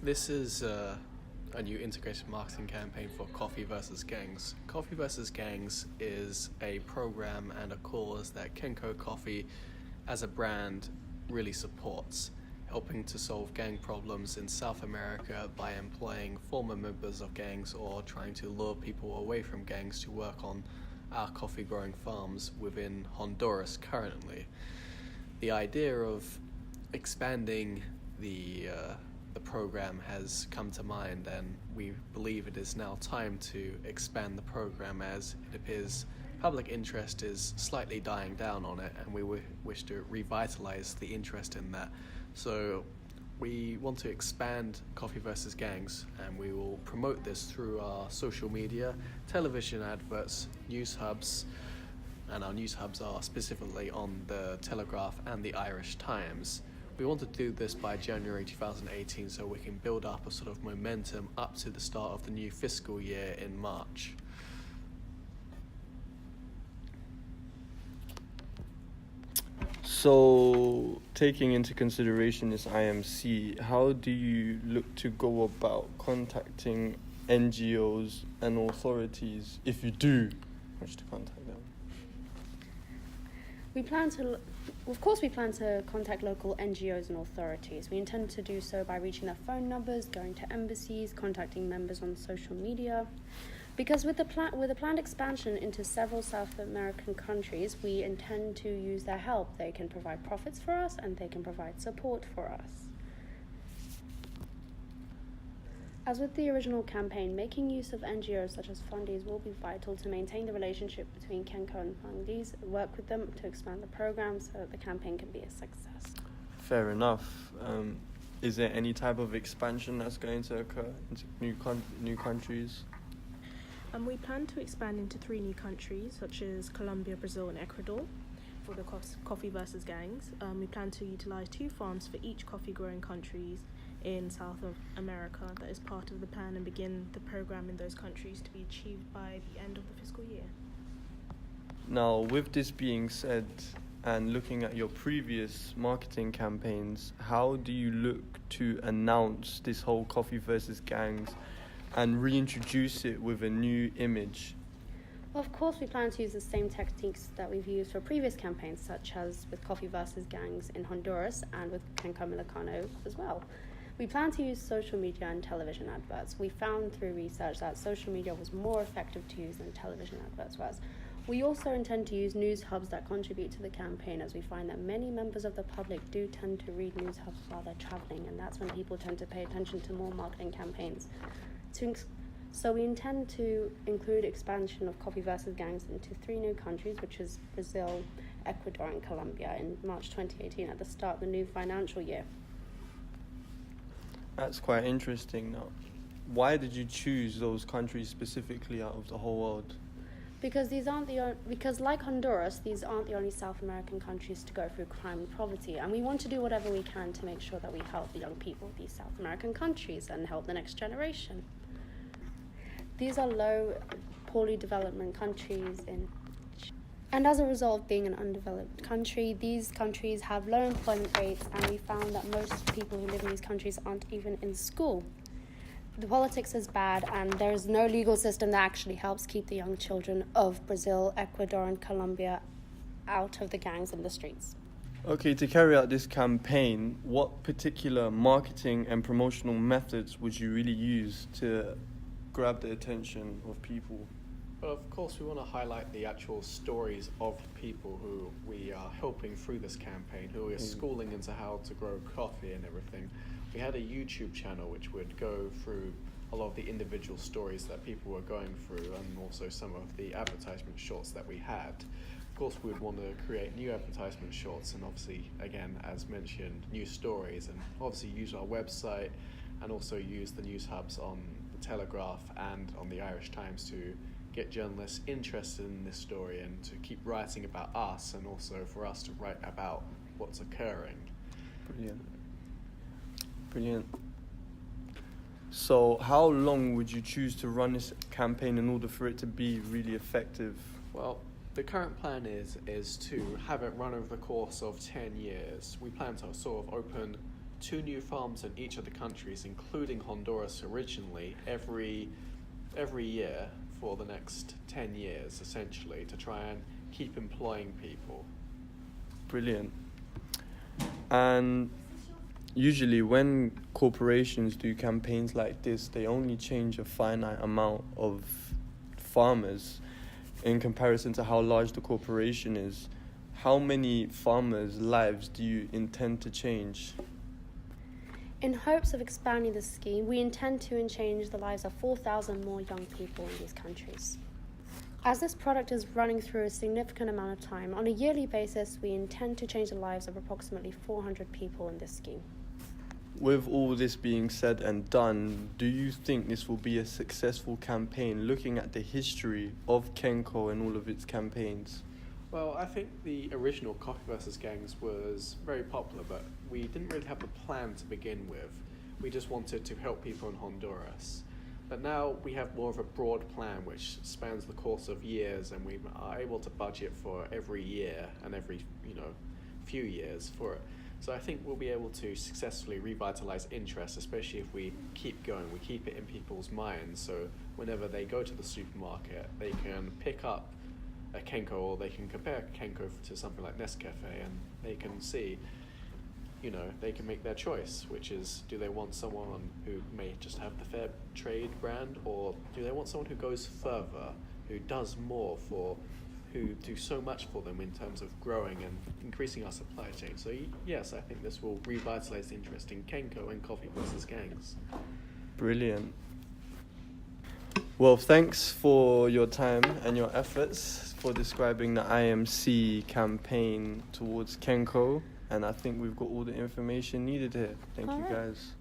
This is a new integrated marketing campaign for Coffee versus Gangs. Coffee versus Gangs is a program and a cause that Kenco Coffee as a brand really supports, helping to solve gang problems in South America by employing former members of gangs or trying to lure people away from gangs to work on our coffee growing farms within Honduras currently. The idea of expanding the program has come to mind, and we believe it is now time to expand the program as it appears public interest is slightly dying down on it, and we wish to revitalize the interest in that. So we want to expand Coffee versus Gangs, and we will promote this through our social media, television adverts, news hubs, and our news hubs are specifically on the Telegraph and the Irish Times. We want to do this by January 2018 so we can build up a sort of momentum up to the start of the new fiscal year in March. So, taking into consideration this IMC, how do you look to go about contacting NGOs and authorities, if you do wish to contact them? We plan to contact local NGOs and authorities. We intend to do so by reaching their phone numbers, going to embassies, contacting members on social media. Because with the planned expansion into several South American countries, we intend to use their help. They can provide profits for us and they can provide support for us. As with the original campaign, making use of NGOs such as fundies will be vital to maintain the relationship between Kenco and fundies, work with them to expand the program so that the campaign can be a success. Fair enough. Is there any type of expansion that's going to occur into new countries? We plan to expand into 3 new countries, such as Colombia, Brazil, and Ecuador, for the Coffee versus Gangs. We plan to utilise 2 farms for each coffee-growing countries in South America. That is part of the plan, and begin the program in those countries to be achieved by the end of the fiscal year. Now, with this being said, and looking at your previous marketing campaigns, how do you look to announce this whole Coffee versus Gangs and reintroduce it with a new image? Well, of course, we plan to use the same techniques that we've used for previous campaigns, such as with Coffee versus Gangs in Honduras and with Kenco Milicano as well. We plan to use social media and television adverts. We found through research that social media was more effective to use than television adverts was. We also intend to use news hubs that contribute to the campaign, as we find that many members of the public do tend to read news hubs while they're traveling, and that's when people tend to pay attention to more marketing campaigns. So we intend to include expansion of Coffee versus Gangs into 3 new countries, which is Brazil, Ecuador, and Colombia in March 2018 at the start of the new financial year. That's quite interesting. Now, why did you choose those countries specifically out of the whole world? Because like Honduras, these aren't the only South American countries to go through crime and poverty, and we want to do whatever we can to make sure that we help the young people of these South American countries and help the next generation. These are low, poorly developed countries and as a result of being an undeveloped country, these countries have low employment rates, and we found that most people who live in these countries aren't even in school. The politics is bad, and there is no legal system that actually helps keep the young children of Brazil, Ecuador, and Colombia out of the gangs in the streets. Okay, to carry out this campaign, what particular marketing and promotional methods would you really use to grab the attention of people? Well, of course, we want to highlight the actual stories of people who we are helping through this campaign, who we are schooling into how to grow coffee and everything. We had a YouTube channel which would go through a lot of the individual stories that people were going through, and also some of the advertisement shorts that we had. Of course, we would want to create new advertisement shorts, and obviously, again, as mentioned, new stories, and obviously use our website, and also use the news hubs on the Telegraph and on the Irish Times to get journalists interested in this story and to keep writing about us, and also for us to write about what's occurring. Brilliant. So how long would you choose to run this campaign in order for it to be really effective? Well, the current plan is to have it run over the course of 10 years. We plan to sort of open 2 new farms in each of the countries, including Honduras originally, every year for the next 10 years, essentially, to try and keep employing people. Brilliant. And usually when corporations do campaigns like this, they only change a finite amount of farmers in comparison to how large the corporation is. How many farmers' lives do you intend to change? In hopes of expanding the scheme, we intend to change the lives of 4,000 more young people in these countries. As this product is running through a significant amount of time, on a yearly basis, we intend to change the lives of approximately 400 people in this scheme. With all this being said and done, do you think this will be a successful campaign, looking at the history of Kenco and all of its campaigns? Well, I think the original Coffee versus Gangs was very popular, but we didn't really have a plan to begin with. We just wanted to help people in Honduras. But now we have more of a broad plan which spans the course of years, and we are able to budget for every year and every few years for it. So I think we'll be able to successfully revitalize interest, especially if we keep going. We keep it in people's minds, so whenever they go to the supermarket, they can pick up a Kenco, or they can compare Kenco to something like Nescafe, and they can see, they can make their choice, which is, do they want someone who may just have the fair trade brand, or do they want someone who goes further, who does more who do so much for them in terms of growing and increasing our supply chain. So yes, I think this will revitalize interest in Kenco and Coffee versus Gangs. Brilliant. Well, thanks for your time and your efforts for describing the IMC campaign towards Kenco, and I think we've got all the information needed here. Thank you, guys.